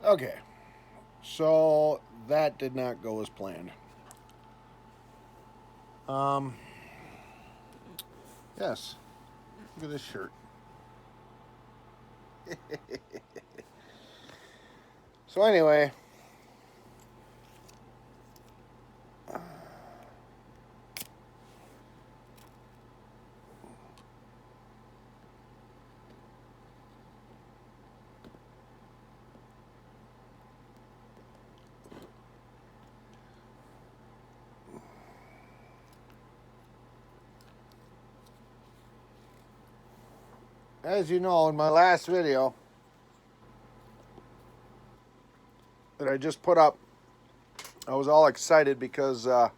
Okay, so that did not go as planned. Um, yes, look at this shirt. So anyway, as you know, in my last video that I just put up, I was all excited because I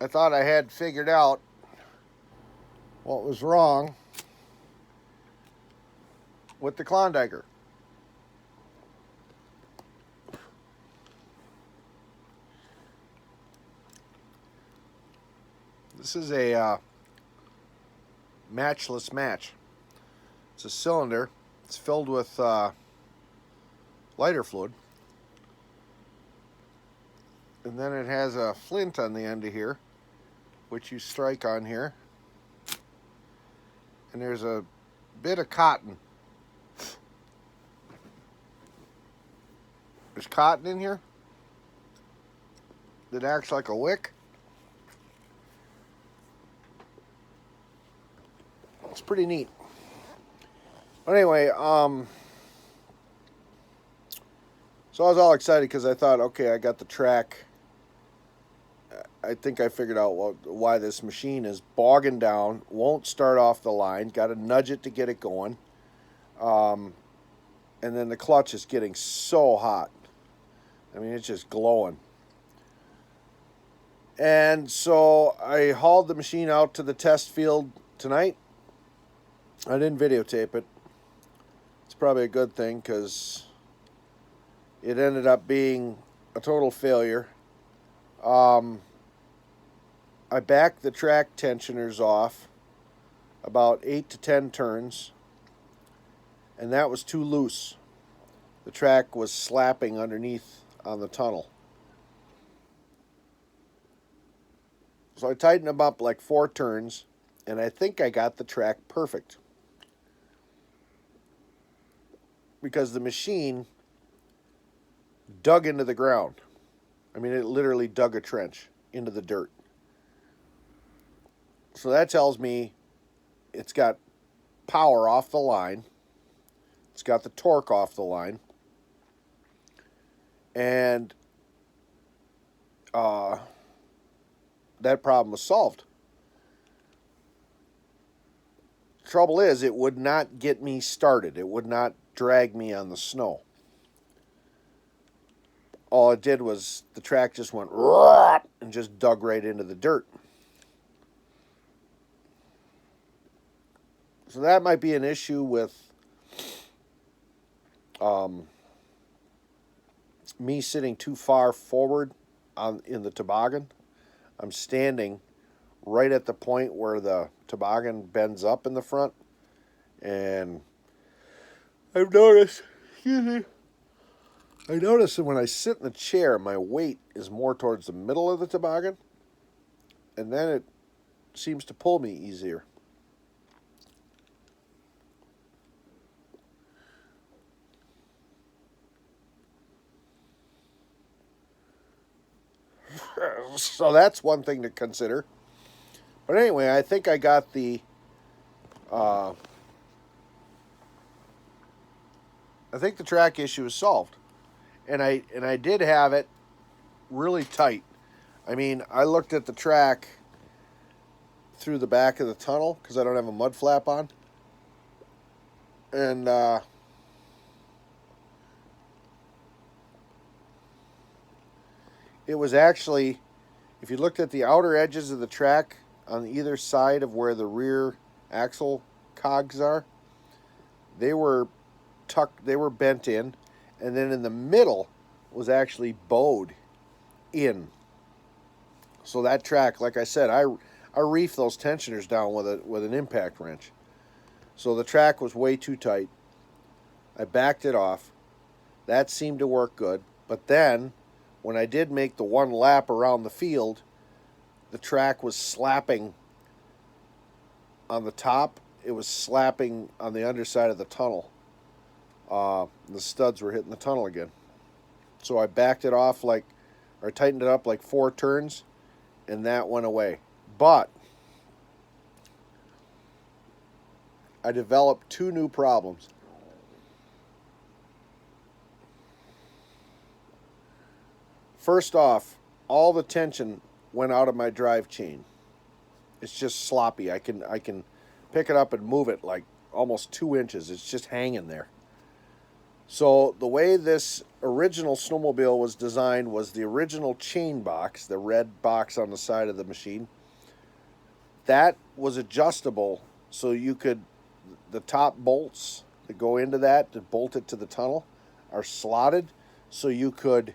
thought I had figured out what was wrong with the Klondiker. This is a matchless match. It's a cylinder. It's filled with lighter fluid. And then it has a flint on the end of here, which you strike on here. And there's a bit of cotton. There's cotton in here that acts like a wick. It's pretty neat. But anyway, so I was all excited because I thought, okay, I got the track. I think I figured out why this machine is bogging down, won't start off the line, got to nudge it to get it going. And then the clutch is getting so hot. I mean, it's just glowing. And so I hauled the machine out to the test field tonight. I didn't videotape it. It's probably a good thing because it ended up being a total failure. I backed the track tensioners off about 8 to 10 turns, and that was too loose. The track was slapping underneath on the tunnel. So I tightened them up like 4 turns, and I think I got the track perfect. Because the machine dug into the ground. I mean, it literally dug a trench into the dirt. So that tells me it's got power off the line. It's got the torque off the line. And that problem was solved. Trouble is, it would not get me started. It would not drag me on the snow. All it did was the track just went and just dug right into the dirt. So that might be an issue with me sitting too far forward in the toboggan. I'm standing right at the point where the toboggan bends up in the front. And I've noticed, I notice that when I sit in the chair, my weight is more towards the middle of the toboggan. And then it seems to pull me easier. So that's one thing to consider. But anyway, I think I got the I think the track issue is solved. And I did have it really tight. I mean, I looked at the track through the back of the tunnel because I don't have a mud flap on. And it was actually, if you looked at the outer edges of the track on either side of where the rear axle cogs are, they were bent in, and then in the middle was actually bowed in. So that track, like I said, I reefed those tensioners down with an impact wrench. So the track was way too tight. I backed it off. That seemed to work good. But then, when I did make the one lap around the field, the track was slapping on the top. It was slapping on the underside of the tunnel. The studs were hitting the tunnel again. So I backed it off or tightened it up like 4 turns, and that went away. But I developed 2 new problems. First off, all the tension went out of my drive chain. It's just sloppy. I can pick it up and move it like almost 2 inches. It's just hanging there. So the way this original snowmobile was designed was the original chain box, the red box on the side of the machine. That was adjustable, so the top bolts that go into that to bolt it to the tunnel are slotted, so you could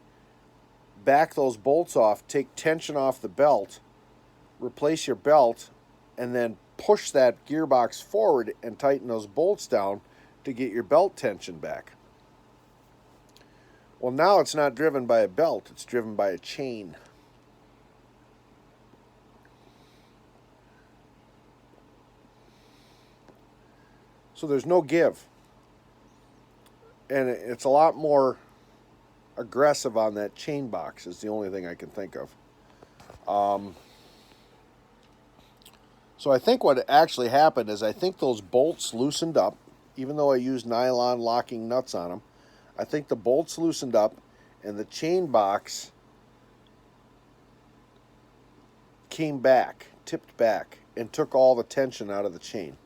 back those bolts off, take tension off the belt, replace your belt, and then push that gearbox forward and tighten those bolts down to get your belt tension back. Well, now it's not driven by a belt, it's driven by a chain. So there's no give. And it's a lot more aggressive on that chain box is the only thing I can think of. So I think what actually happened is I think those bolts loosened up, even though I used nylon locking nuts on them. I think the bolts loosened up and the chain box came back, tipped back, and took all the tension out of the chain.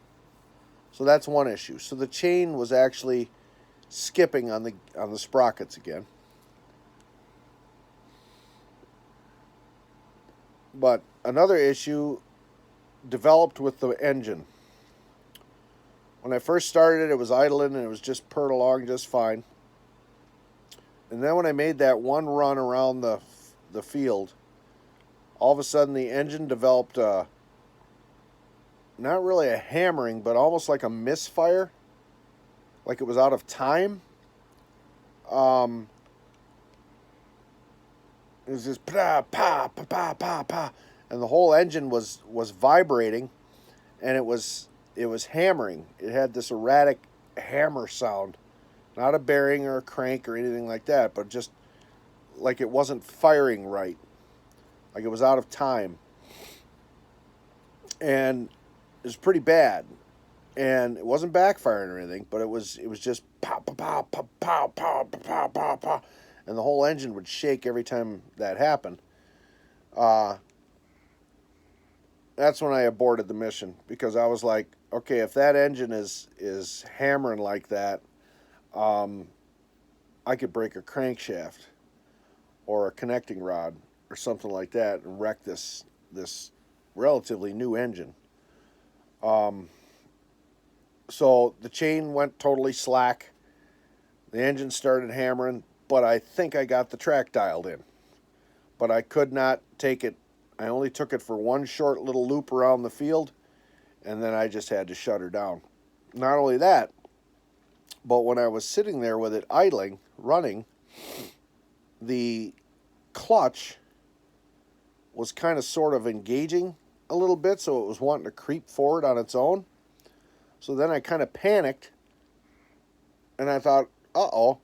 So that's one issue. So the chain was actually skipping on the sprockets again. But another issue developed with the engine. When I first started it was idling and it was just purred along just fine. And then when I made that one run around the field, all of a sudden the engine developed not really a hammering, but almost like a misfire, like it was out of time. It was just pa pa pa pa pa pa, and the whole engine was vibrating, and it was hammering. It had this erratic hammer sound, not a bearing or a crank or anything like that, but just like it wasn't firing right, like it was out of time, and it was pretty bad. And it wasn't backfiring or anything, but it was just pow pow pow pow pow pow pow pow pow, and the whole engine would shake every time that happened. That's when I aborted the mission, because I was like, okay, if that engine is hammering like that, I could break a crankshaft or a connecting rod or something like that and wreck this relatively new engine. So the chain went totally slack. The engine started hammering, but I think I got the track dialed in. But I could not take it. I only took it for one short little loop around the field, and then I just had to shut her down. Not only that, but when I was sitting there with it idling, running, the clutch was kind of sort of engaging a little bit, so it was wanting to creep forward on its own. So then I kind of panicked, and I thought, uh-oh,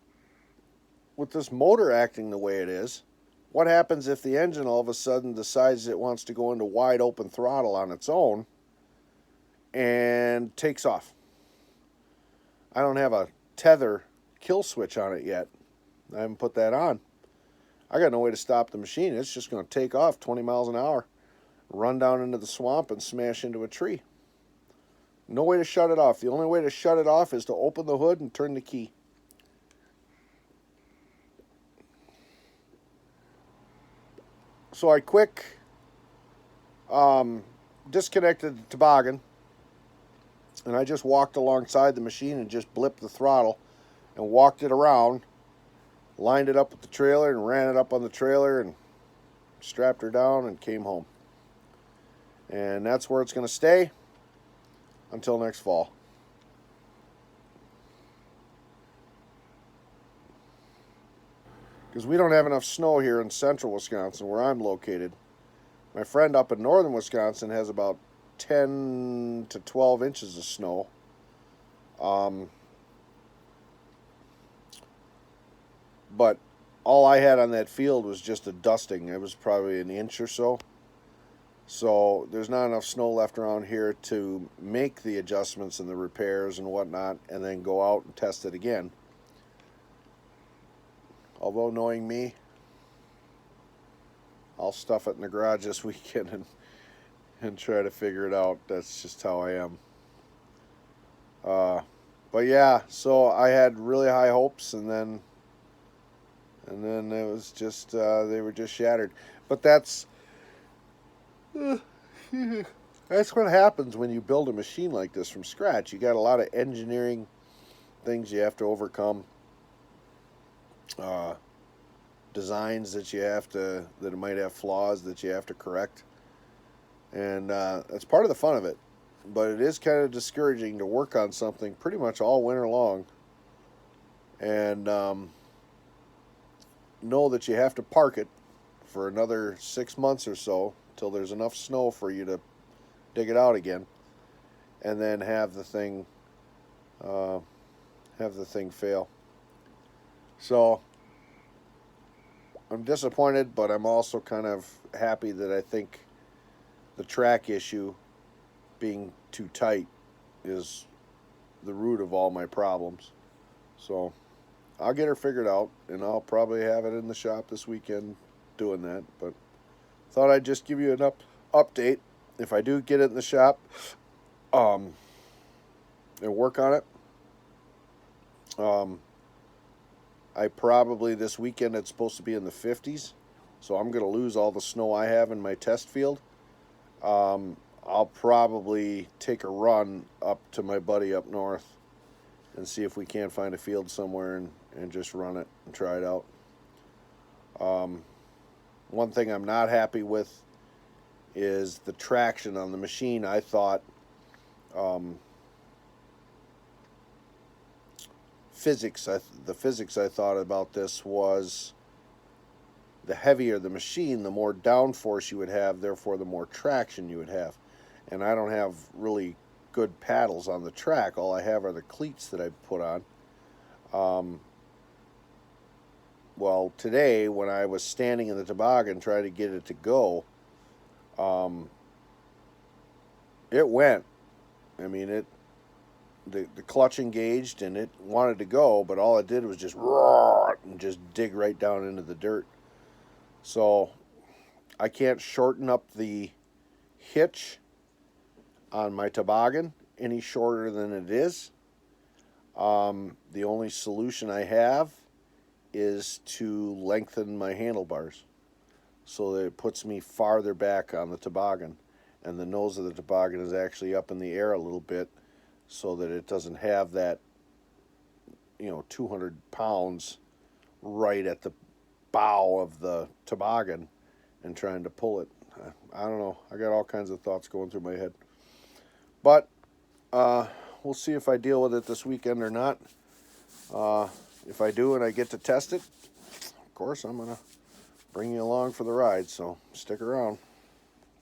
with this motor acting the way it is, what happens if the engine all of a sudden decides it wants to go into wide open throttle on its own and takes off? I don't have a tether kill switch on it yet. I haven't put that on. I got no way to stop the machine. It's just going to take off 20 miles an hour, run down into the swamp, and smash into a tree. No way to shut it off. The only way to shut it off is to open the hood and turn the key. So I disconnected the toboggan, and I just walked alongside the machine and just blipped the throttle and walked it around, lined it up with the trailer and ran it up on the trailer and strapped her down and came home. And that's where it's going to stay until next fall. because we don't have enough snow here in central Wisconsin where I'm located. My friend up in northern Wisconsin has about 10 to 12 inches of snow. Um, but all I had on that field was just a dusting. It was probably an inch or so. So there's not enough snow left around here to make the adjustments and the repairs and whatnot and then go out and test it again. Although knowing me, I'll stuff it in the garage this weekend and try to figure it out. That's just how I am. But yeah, so I had really high hopes, and then it was just they were just shattered. But that's that's what happens when you build a machine like this from scratch. You got a lot of engineering things you have to overcome, designs that that might have flaws that you have to correct, and that's part of the fun of it. But it is kind of discouraging to work on something pretty much all winter long and know that you have to park it for another 6 months or so till there's enough snow for you to dig it out again, and then have the thing fail. So I'm disappointed, but I'm also kind of happy that I think the track issue being too tight is the root of all my problems. So I'll get her figured out, and I'll probably have it in the shop this weekend doing that. But thought I'd just give you an update. If I do get it in the shop and work on it, I probably this weekend it's supposed to be in the 50s, so I'm going to lose all the snow I have in my test field. I'll probably take a run up to my buddy up north and see if we can't find a field somewhere and just run it and try it out. One thing I'm not happy with is the traction on the machine. I thought the physics I thought about this was the heavier the machine, the more downforce you would have, therefore the more traction you would have. And I don't have really good paddles on the track. All I have are the cleats that I put on. Well, today when I was standing in the toboggan trying to get it to go, it went. I mean, the clutch engaged and it wanted to go, but all it did was just roar and just dig right down into the dirt. So I can't shorten up the hitch on my toboggan any shorter than it is. The only solution I have is to lengthen my handlebars so that it puts me farther back on the toboggan, and the nose of the toboggan is actually up in the air a little bit so that it doesn't have that 200 pounds right at the bow of the toboggan and trying to pull it. I don't know. I got all kinds of thoughts going through my head. But we'll see if I deal with it this weekend or not. If I do and I get to test it, of course, I'm going to bring you along for the ride, so stick around.